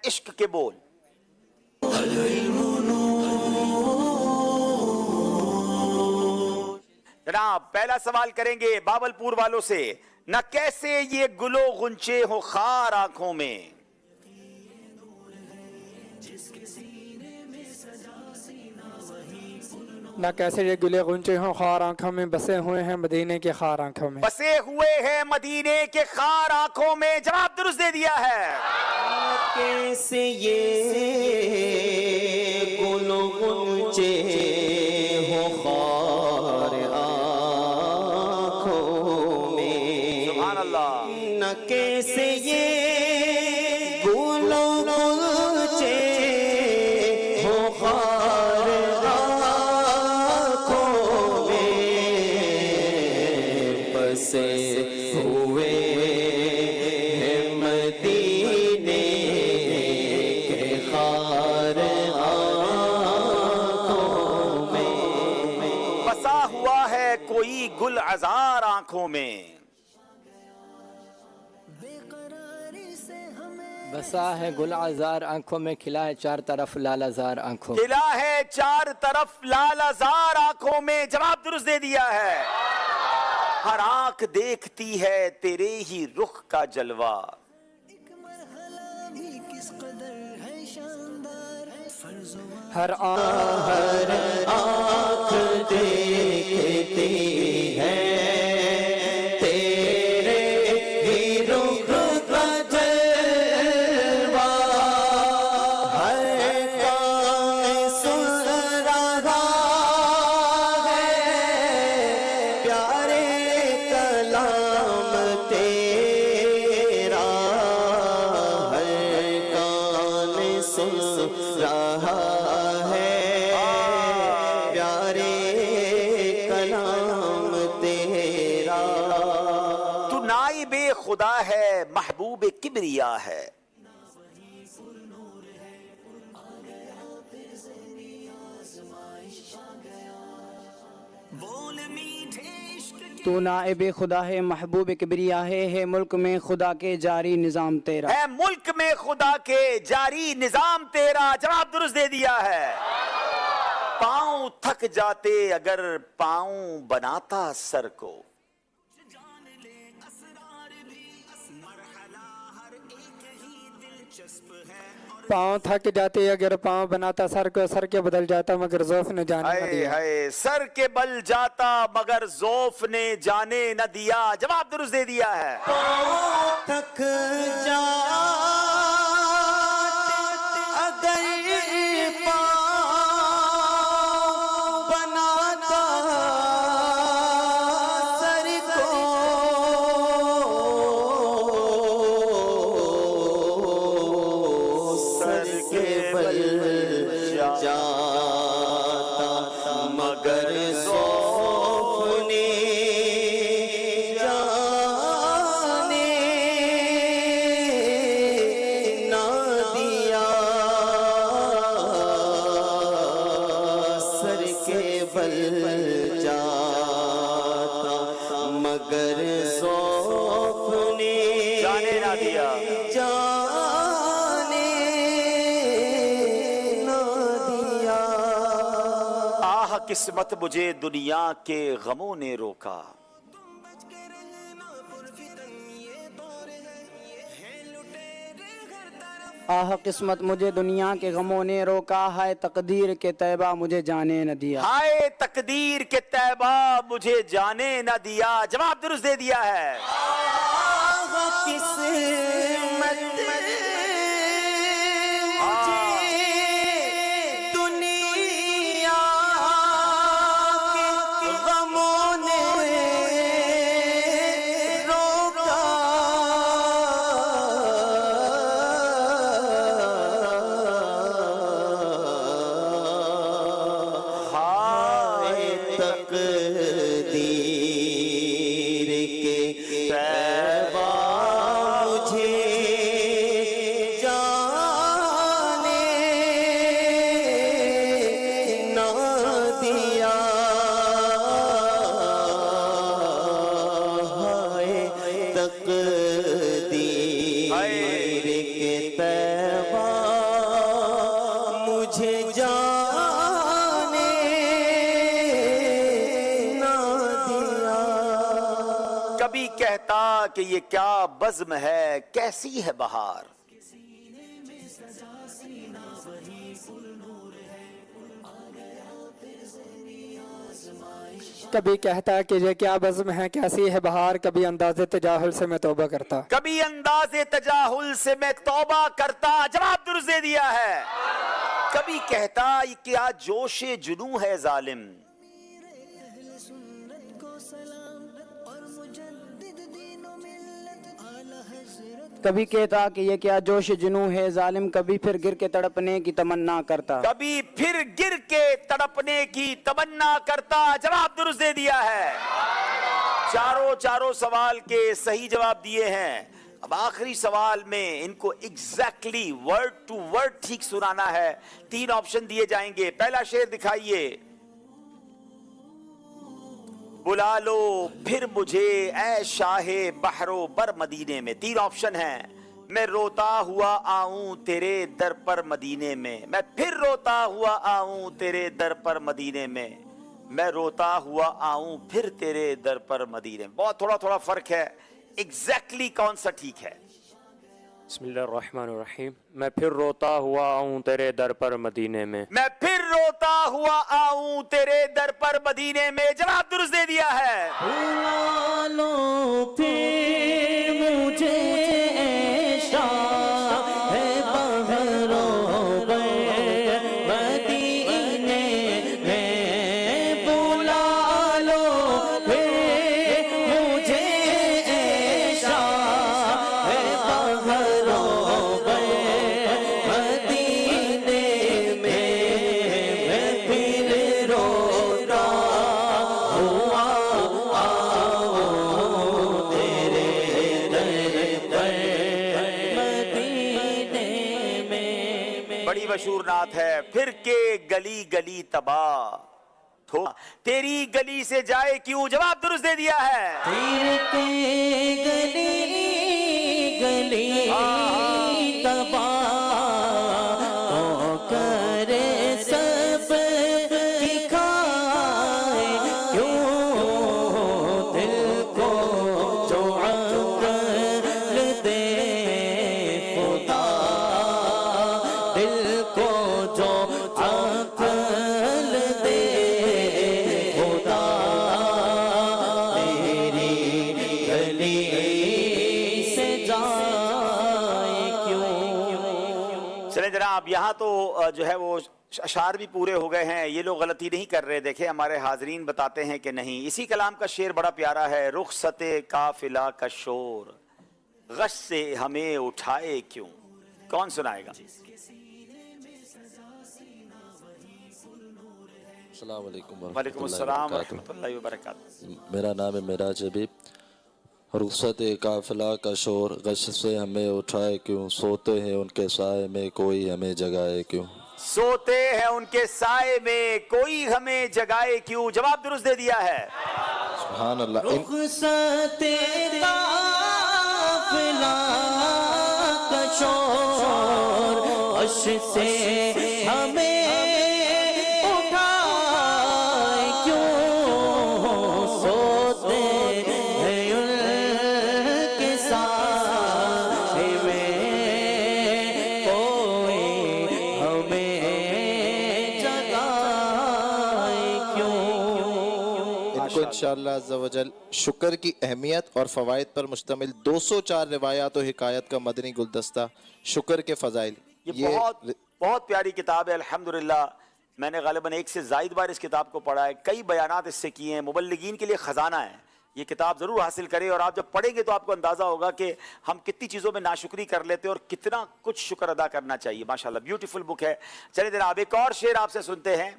عشق کے بول. جناب پہلا سوال کریں گے باول پور والوں سے. نہ کیسے یہ گلو غنچے ہو خار آنکھوں میں. نہ کیسے یہ گلے غنچے ہوں خار آنکھوں میں بسے ہوئے ہیں مدینے کے خار آنکھوں میں. بسے ہوئے ہیں مدینے کے خار آنکھوں میں. جواب درست دے دیا ہے. کیسے یہ گل غنچے ہو خار آنکھوں میں. سبحان اللہ. نہ کیسے یہ گل غنچے ہو خار آنکھوں میں بسے ہوئے ہیں مدینے کے خار آنکھوں میں. بسا ہوا ہے کوئی گل عذار آنکھوں میں. بسا ہے گل آزار آنکھوں میں کھلا ہے چار طرف لال آزار آنکھوں میں. کھلا ہے چار طرف لال آزار آنکھوں میں. جواب درست دے دیا ہے. ہر آنکھ دیکھتی ہے تیرے ہی رخ کا جلوہ. ہر آنکھ آنکھ دیکھتی ہے تیرے ہی رخ کا جلوہ. ہر کان سن رہا ہے پیارے کلام تیرا. ہر کان سن رہا ہے پیارے کلام تیرا. تو نائب خدا ہے محبوب کبریا ہے. تو نائب خدا ہے محبوب کبریا ہے ملک میں خدا کے جاری نظام تیرا. ہے ملک میں خدا کے جاری نظام تیرا. جواب درست دے دیا ہے. پاؤں تھک جاتے اگر پاؤں بناتا سر کو. پاؤں تھک جاتے اگر پاؤں بناتا سر کو. سر کے بدل جاتا مگر ذوف نے جانے نہ ہائے دیا. ہائے سر کے بل جاتا مگر ذوف نے جانے نہ دیا. جواب درست دے دیا ہے. تھک جا اگر پاؤں بناتا سر کو. سر کے بل جاتا مگر ذوف نے جانے نہ دیا. سر کے بل جاتا مگر ذوف نے جانے نہ دیا. جانے نہ دیا. آہ قسمت مجھے دنیا کے غموں نے روکا. آہ قسمت مجھے دنیا کے غموں نے روکا ہے تقدیر کے طیبہ مجھے جانے نہ دیا. ہائے تقدیر کے طیبہ مجھے جانے نہ دیا. جواب درست دے دیا ہے. قسمت دنیا کے غموں نے روکا. ہائے تقدیر کے طیبہ مجھے کہ یہ کیا بزم ہے کیسی ہے بہار. کبھی کہتا کہ یہ کیا بزم ہے کیسی ہے بہار, کبھی انداز تجاہل سے میں توبہ کرتا. کبھی انداز تجاہل سے میں توبہ کرتا, جواب درست دے دیا ہے. کبھی کہتا یہ کیا جوش جنوں ہے ظالم. کبھی کہتا کہ یہ کیا جوش جنوں ہے ظالم, کبھی پھر گر کے تڑپنے کی تمنا کرتا. کبھی پھر گر کے تڑپنے کی تمنا کرتا, جواب درست دے دیا ہے. چاروں سوال کے صحیح جواب دیے ہیں. اب آخری سوال میں ان کو ایگزیکٹلی ورڈ ٹو ورڈ ٹھیک سنانا ہے. 3 آپشن دیے جائیں گے. پہلا شعر دکھائیے. بلا لو پھر مجھے اے شاہ بحر و بر مدینے میں. 3 آپشن ہیں. میں روتا ہوا آؤں تیرے در پر مدینے میں, میں پھر روتا ہوا آؤں تیرے در پر مدینے میں, میں روتا ہوا آؤں پھر تیرے در پر مدینے میں. بہت تھوڑا فرق ہے. ایگزیکٹلی کون سا ٹھیک ہے؟ بسم اللہ الرحمن الرحیم. میں پھر روتا ہوا آؤں تیرے در پر مدینے میں. میں پھر روتا ہوا آؤں تیرے در پر مدینے میں, جواب درست دے دیا ہے. بلا لو پھر مجھے اے شاہ بحر و بر مدینے میں, بلا لو پھر مجھے اے شاہ بحر و بر مدینے میں, میں پھر روتا ہوا بڑی مشہور نعت ہے. پھر کے گلی گلی تباہ تیری گلی سے جائے کیوں, جواب درست دے دیا ہے. پھر کے گلی گلی تباہ تو کرے سب کی کھائے کیوں, دل کو جو عقل دے خدا, دل کو جو عقل دے خدا, میری گلی سے جائے کیوں. چلیں جناب, یہاں تو جو ہے وہ اشعار بھی پورے ہو گئے ہیں. یہ لوگ غلطی نہیں کر رہے. دیکھیں ہمارے حاضرین بتاتے ہیں کہ نہیں. اسی کلام کا شعر بڑا پیارا ہے. رخصت قافلہ کا شور غش سے ہمیں اٹھائے کیوں. کون سنائے گا؟ السلام علیکم وعلیکم السلام ورحمۃ اللہ وبرکاتہ. میرا نام ہے معراج حبیب. رخصت قافلہ کا شور غش سے ہمیں اٹھائے کیوں, سوتے ہیں ان کے سائے میں کوئی ہمیں جگائے کیوں. سوتے ہیں ان کے سائے میں کوئی ہمیں جگائے کیوں, جواب درست دے دیا ہے. سبحان اللہ. رخصت قافلہ کا شور غش سے ہمیں اٹھائے کیوں, سوتے ہیں ان کے سائے میں کوئی ہمیں جگائے کیوں. ان کو انشاءاللہ عز و جل شکر کی اہمیت اور فوائد پر مشتمل 204 روایات و حکایت کا مدنی گلدستہ شکر کے فضائل. یہ بہت پیاری کتاب ہے الحمدللہ. میں نے غالباً 1 سے زائد بار اس کتاب کو پڑھا ہے. کئی بیانات اس سے کیے ہیں. مبلغین کے لیے خزانہ ہے. یہ کتاب ضرور حاصل کریں, اور آپ جب پڑھیں گے تو آپ کو اندازہ ہوگا کہ ہم کتنی چیزوں میں ناشکری کر لیتے ہیں اور کتنا کچھ شکر ادا کرنا چاہیے. ماشاءاللہ بیوٹیفل بک ہے. چلیں جناب ایک اور شعر آپ سے سنتے ہیں.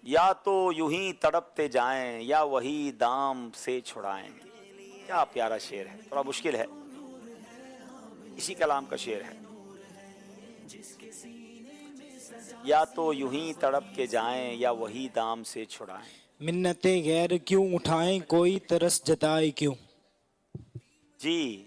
یا تو یوں ہی تڑپتے جائیں یا وہی دام سے چھڑائیں. کیا پیارا شعر ہے. تھوڑا مشکل ہے. اسی کلام کا شعر ہے. یا تو یوں ہی تڑپ کے جائیں یا وہی دام سے چھڑائیں. منتیں غیر کیوں اٹھائیں کوئی ترس جتائے کیوں. جی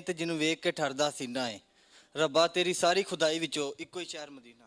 ਤੇ ਜਿਹਨੂੰ ਵੇਖ ਕੇ ਠਰਦਾ ਸੀਨਾ ਹੈ। ਰੱਬਾ ਤੇਰੀ ਸਾਰੀ ਖੁਦਾਈ ਵਿੱਚੋਂ ਇੱਕੋ ਹੀ ਸ਼ਹਿਰ ਮਦੀਨਾ।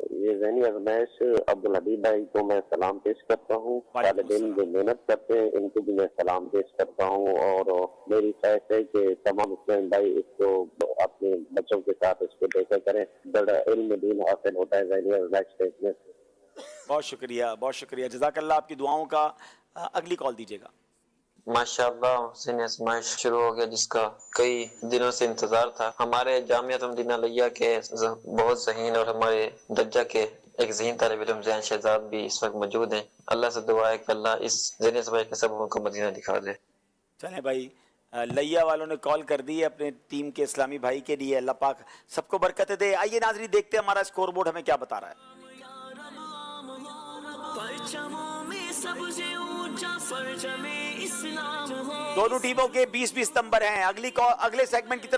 یہ ذہنی ازمائش عبدالحبیب بھائی کو میں سلام پیش کرتا ہوں. طالب علم جو محنت کرتے ہیں ان کو بھی میں سلام پیش کرتا ہوں, اور میری خواہش ہے کہ تمام اسلام بھائی اس کو اپنے بچوں کے ساتھ اس کو دیکھا کریں. بڑا علم دین حاصل ہوتا ہے ذہنی ازمائش دیکھنے سے. بہت شکریہ, جزاک اللہ. آپ کی دعاؤں کا اگلی کال دیجیے گا. ماشاءاللہ حسین ازمائش شروع ہو گیا جس کا کئی دنوں سے انتظار تھا. ہمارے جامعہ مدینہ لیہ کے بہت ذہین اور ہمارے درجہ کے ایک ذہین طالب علم زیان شہزاد بھی اس وقت موجود ہیں. اللہ سے دعا ہے کہ اللہ اس ذہنی ازمائش کے سببوں کو مدینہ دکھا دے. چلیں بھائی, لیہ والوں نے کال کر دی ہے اپنے ٹیم کے اسلامی بھائی کے لیے. اللہ پاک سب کو برکت دے. آئیے ناظرین دیکھتے ہیں ہمارا اسکور بورڈ ہمیں کیا بتا رہا ہے. دونوں ٹیموں کے 20-20 نمبر ہیں. اگلے سیگمنٹ کی طرف